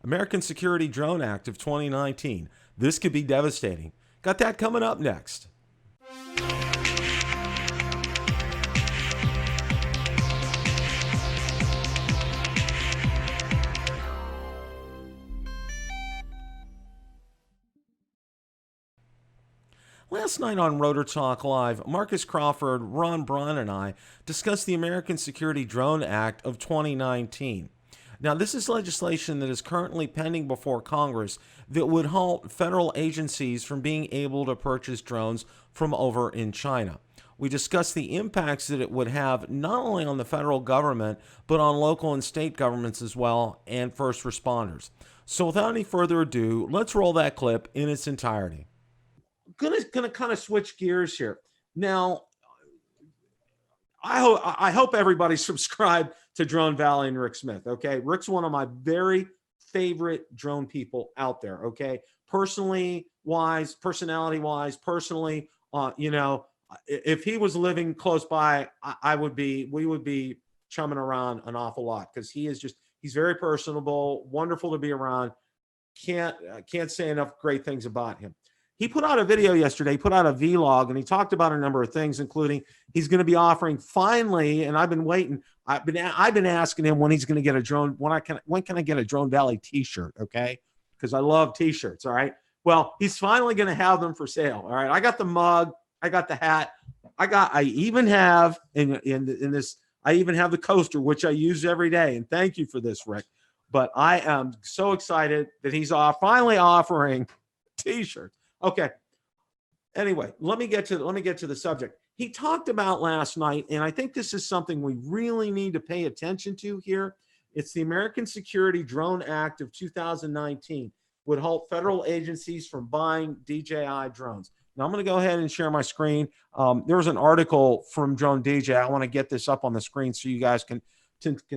American Security Drone Act of 2019. This could be devastating. Got that coming up next. Last night on Rotor Talk Live, Marcus Crawford, Ron Braun, and I discussed the American Security Drone Act of 2019. Now, this is legislation that is currently pending before Congress that would halt federal agencies from being able to purchase drones from over in China. We discussed the impacts that it would have not only on the federal government, but on local and state governments as well, and first responders. So without any further ado, let's roll that clip in its entirety. Gonna kind of switch gears here. Now, I hope everybody subscribed to Drone Valley and Rick Smith. Okay, Rick's one of my very favorite drone people out there. Okay, personally wise, personality wise, personally, if he was living close by, we would be chumming around an awful lot because he's very personable, wonderful to be around. Can't say enough great things about him. He put out a video yesterday, he put out a vlog, and he talked about a number of things, including he's going to be offering finally, and I've been waiting. I've been asking him when he's going to get a drone. When can I get a Drone Valley T-shirt? Okay, because I love T-shirts. All right. Well, he's finally going to have them for sale. All right. I got the mug. I got the hat. I even have in this. I even have the coaster, which I use every day. And thank you for this, Rick. But I am so excited that he's finally offering T-shirts. Okay. Anyway, let me get to the subject. He talked about last night, and I think this is something we really need to pay attention to here. It's the American Security Drone Act of 2019 would halt federal agencies from buying DJI drones. Now I'm going to go ahead and share my screen. There was an article from Drone DJ. I want to get this up on the screen so you guys can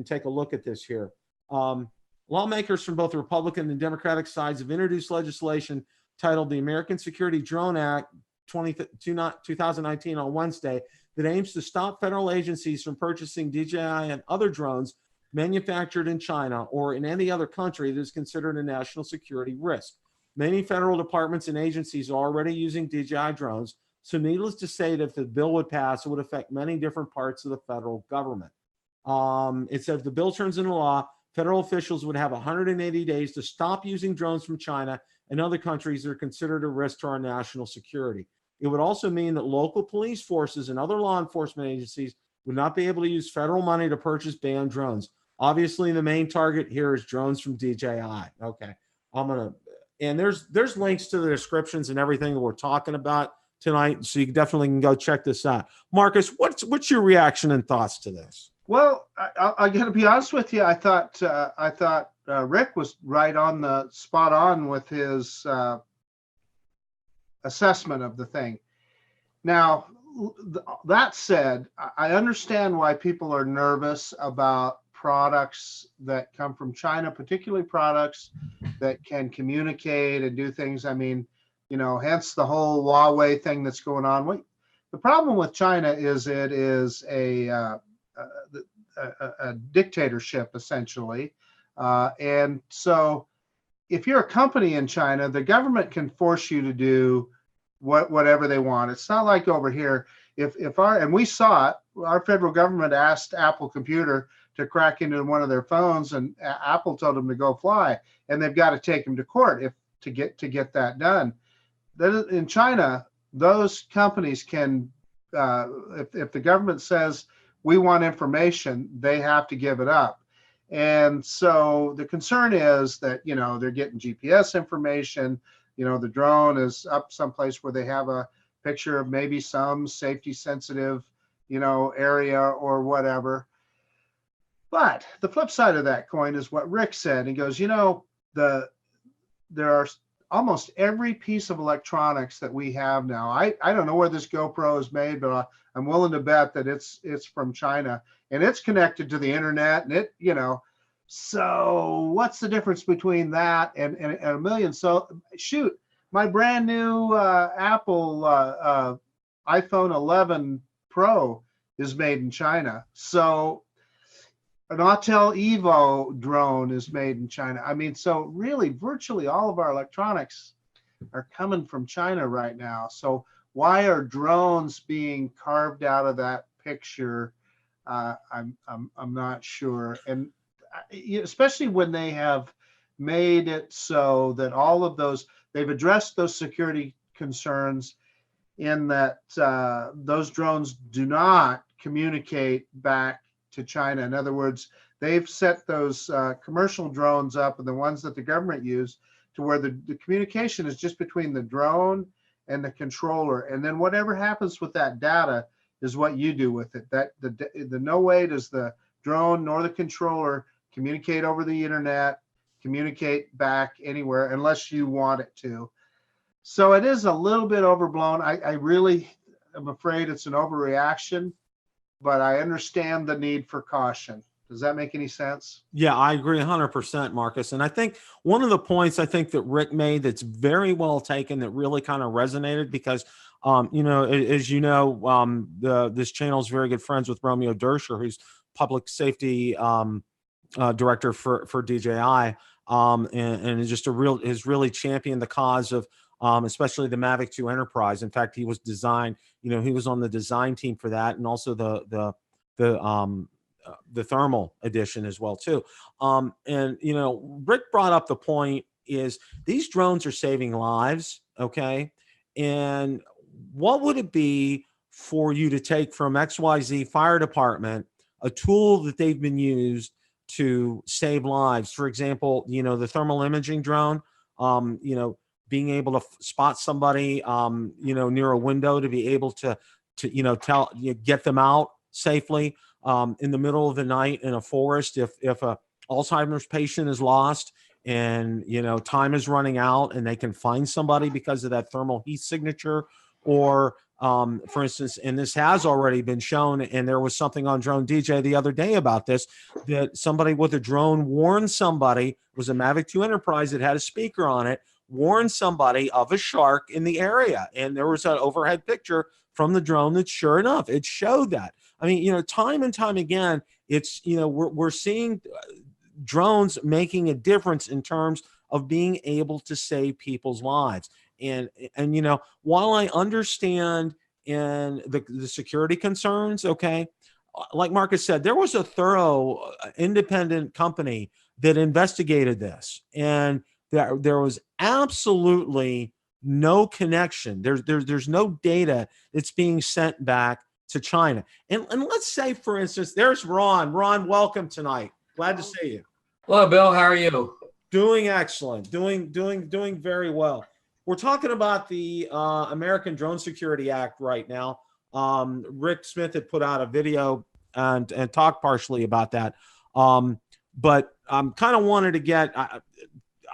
take a look at this here. Lawmakers from both the Republican and Democratic sides have introduced legislation titled the American Security Drone Act 2019 on Wednesday that aims to stop federal agencies from purchasing DJI and other drones manufactured in China or in any other country that is considered a national security risk. Many federal departments and agencies are already using DJI drones, so needless to say that if the bill would pass, it would affect many different parts of the federal government. It says if the bill turns into law, federal officials would have 180 days to stop using drones from China and other countries that are considered a risk to our national security. It would also mean that local police forces and other law enforcement agencies would not be able to use federal money to purchase banned drones. Obviously, the main target here is drones from DJI. Okay, and there's links to the descriptions and everything that we're talking about tonight, so you definitely can go check this out. Marcus, what's your reaction and thoughts to this? Well, I got to be honest with you. I thought Rick was right on the spot on with his assessment of the thing. Now, that said, I understand why people are nervous about products that come from China, particularly products that can communicate and do things. I mean, hence the whole Huawei thing that's going on. The problem with China is it is a dictatorship, essentially. And so if you're a company in China, the government can force you to do whatever they want. It's not like over here. And we saw it, our federal government asked Apple Computer to crack into one of their phones, and Apple told them to go fly, and they've got to take them to court to get that done. Then in China, those companies can, if the government says we want information, they have to give it up. And so the concern is that, they're getting GPS information, the drone is up someplace where they have a picture of maybe some safety sensitive, area or whatever. But the flip side of that coin is what Rick said. He goes, there are almost every piece of electronics that we have now. I don't know where this GoPro is made, but I'm willing to bet that it's from China, and it's connected to the internet, and so what's the difference between that and a million? So shoot, my brand new Apple iPhone 11 Pro is made in China. So an Autel Evo drone is made in China. I mean, so really virtually all of our electronics are coming from China right now. So why are drones being carved out of that picture? I'm not sure. And especially when they have made it so that all of those, they've addressed those security concerns in that those drones do not communicate back to China. In other words, they've set those commercial drones up and the ones that the government use to where the communication is just between the drone and the controller. And then whatever happens with that data is what you do with it. That the no way does the drone nor the controller communicate over the internet, communicate back anywhere unless you want it to. So it is a little bit overblown. I really am afraid it's an overreaction, but I understand the need for caution. Does that make any sense? Yeah, I agree 100%, Marcus. And I think one of the points I think that Rick made that's very well taken that really kind of resonated because, you know, as you know, this channel is very good friends with Romeo Dersher, who's public safety director for DJI, and is just has really championed the cause of especially the Mavic 2 Enterprise. In fact, he was he was on the design team for that, and also the thermal edition as well too. And you know, Rick brought up the point is these drones are saving lives, okay? And what would it be for you to take from XYZ fire department a tool that they've been used to save lives? For example, you know, the thermal imaging drone, you know, being able to spot somebody, you know, near a window to be able to you know, get them out safely. In the middle of the night in a forest, if a Alzheimer's patient is lost and, you know, time is running out and they can find somebody because of that thermal heat signature, or for instance, and this has already been shown, and there was something on Drone DJ the other day about this, that somebody with a drone warned somebody, it was a Mavic 2 Enterprise that had a speaker on it, warned somebody of a shark in the area. And there was an overhead picture from the drone that sure enough, it showed that. I mean, you know, time and time again, it's, you know, we're seeing drones making a difference in terms of being able to save people's lives. And you know, while I understand in the security concerns, okay, like Marcus said, there was a thorough independent company that investigated this, and there was absolutely no connection. There's no data that's being sent back to China. And let's say, for instance, there's Ron. Ron, welcome tonight. Glad to see you. Hello, Bill. How are you? Doing excellent. Doing very well. We're talking about the American Drone Security Act right now. Rick Smith had put out a video and talked partially about that. But kind of wanted to get, I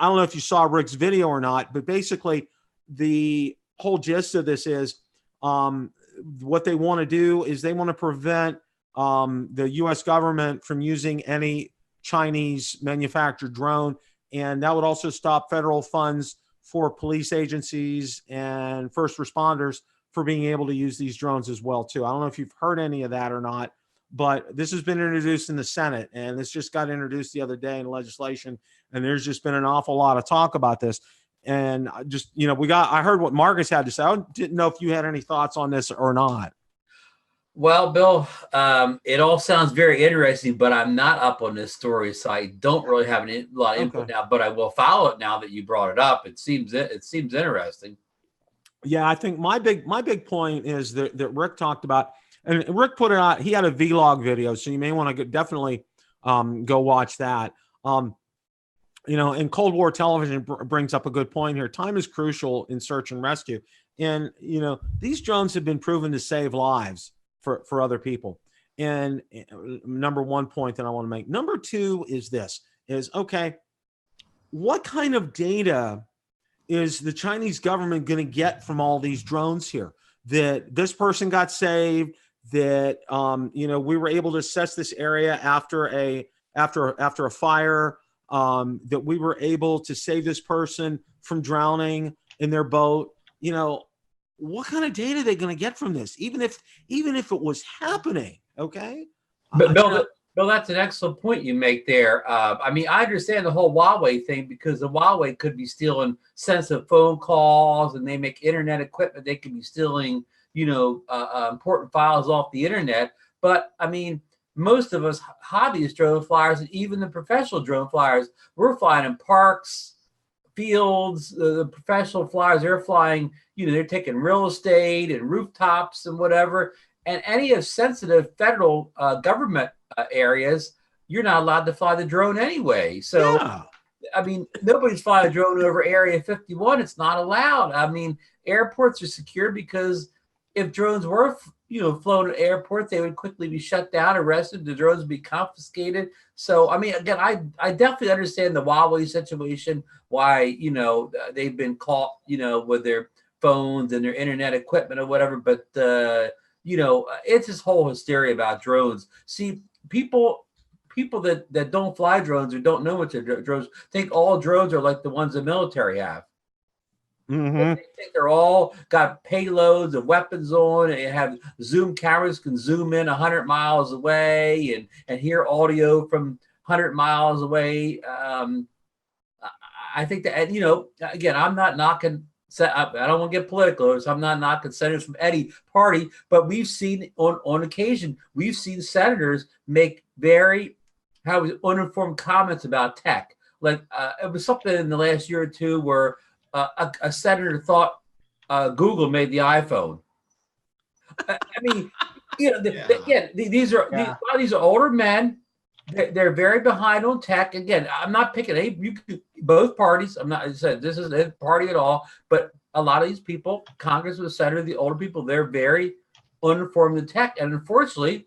don't know if you saw Rick's video or not, but basically the whole gist of this is what they want to do is they want to prevent the U.S. government from using any Chinese manufactured drone. And that would also stop federal funds for police agencies and first responders for being able to use these drones as well too. I don't know if you've heard any of that or not, but this has been introduced in the Senate, and this just got introduced the other day in legislation. And there's just been an awful lot of talk about this. And just, you know, I heard what Marcus had to say. I didn't know if you had any thoughts on this or not. Well, Bill, it all sounds very interesting, but I'm not up on this story, so I don't really have a lot of input now. But I will follow it now that you brought it up. It seems interesting. Yeah, I think my big point is that Rick talked about, and Rick put it out. He had a vlog video, so you may want to definitely go watch that. You know, and Cold War television brings up a good point here. Time is crucial in search and rescue. And, you know, these drones have been proven to save lives for other people. And number one point that I want to make. Number two is this, is, okay, what kind of data is the Chinese government going to get from all these drones here? That this person got saved, that, you know, we were able to assess this area after a fire, that we were able to save this person from drowning in their boat. You know, what kind of data are they going to get from this? Even if it was happening, okay? But Bill, Bill, that's an excellent point you make there. I mean, I understand the whole Huawei thing because the Huawei could be stealing sensitive phone calls, and they make internet equipment. They could be stealing, important files off the internet. But I mean, most of us hobbyist drone flyers, and even the professional drone flyers, we're flying in parks, fields. The professional flyers, they're flying, they're taking real estate and rooftops and whatever. And any of sensitive federal government areas, you're not allowed to fly the drone anyway. So, Yeah. I mean, nobody's flying a drone over Area 51. It's not allowed. I mean, airports are secure because if drones were, flown at airports, they would quickly be shut down, arrested. The drones would be confiscated. So, I mean, again, I definitely understand the Huawei situation, why, they've been caught, with their phones and their internet equipment or whatever. But, it's this whole hysteria about drones. See, people that don't fly drones or don't know what they're drones think all drones are like the ones the military have. Mm-hmm. They think they're all got payloads and weapons on, and have zoom cameras can zoom in 100 miles away and hear audio from 100 miles away. I think that, again, I'm not knocking. I don't want to get political, so I'm not knocking senators from any party, but we've seen on occasion, we've seen senators make very uninformed comments about tech. Like it was something in the last year or two where a senator thought Google made the iPhone. I mean, again, these are a lot of these are older men. They're very behind on tech. Again, I'm not picking both parties. I'm not I said this is a party at all, but a lot of these people, Congress, the senator, the older people, they're very uninformed in tech, and unfortunately,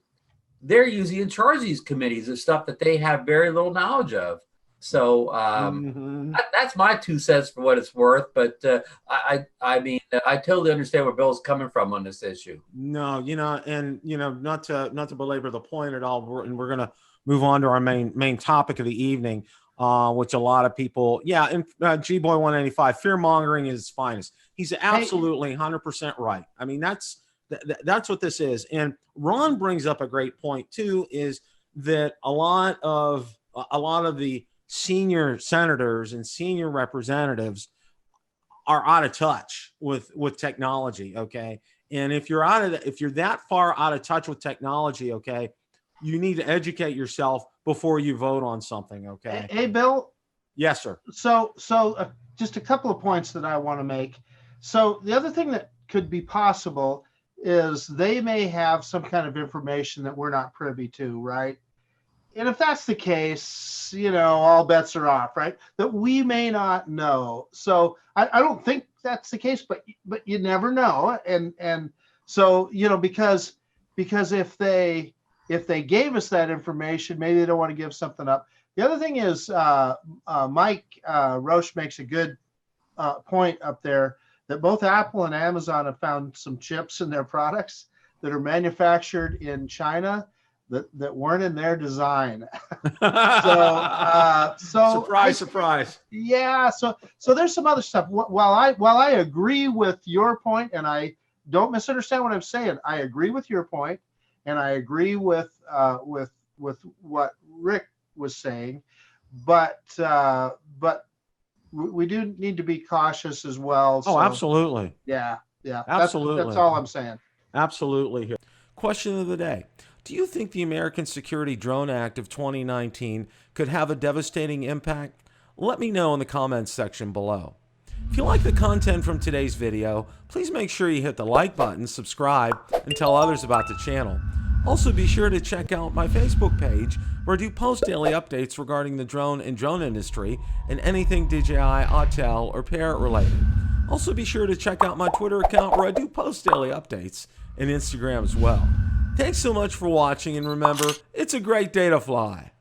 they're usually in charge of these committees of stuff that they have very little knowledge of. So that's my 2 cents for what it's worth. But I mean, I totally understand where Bill's coming from on this issue. No, not to belabor the point at all, and we're gonna move on to our main topic of the evening, which a lot of people, and G-Boy 185, fear mongering is its finest. He's absolutely 100% right. I mean, that's what this is. And Ron brings up a great point too, is that a lot of the senior senators and senior representatives are out of touch with technology. Okay. And if you're that far out of touch with technology, okay, you need to educate yourself before you vote on something. Okay. Hey, Bill. Yes, sir. So just a couple of points that I want to make. So the other thing that could be possible is they may have some kind of information that we're not privy to, right? And if that's the case, all bets are off, right? That we may not know. So I don't think that's the case, but you never know. And so, because if they gave us that information, maybe they don't want to give something up. The other thing is Mike Roche makes a good point up there that both Apple and Amazon have found some chips in their products that are manufactured in China that weren't in their design. so surprise. Yeah. So there's some other stuff. While I agree with your point, and I don't misunderstand what I'm saying, I agree with your point, and I agree with what Rick was saying, but we do need to be cautious as well. Oh, absolutely. Yeah. Absolutely. That's all I'm saying. Absolutely. Here. Question of the day. Do you think the American Security Drone Act of 2019 could have a devastating impact? Let me know in the comments section below. If you like the content from today's video, please make sure you hit the like button, subscribe, and tell others about the channel. Also, be sure to check out my Facebook page, where I do post daily updates regarding the drone and drone industry and anything DJI, Autel, or Parrot related. Also, be sure to check out my Twitter account, where I do post daily updates, and Instagram as well. Thanks so much for watching, and remember, it's a great day to fly.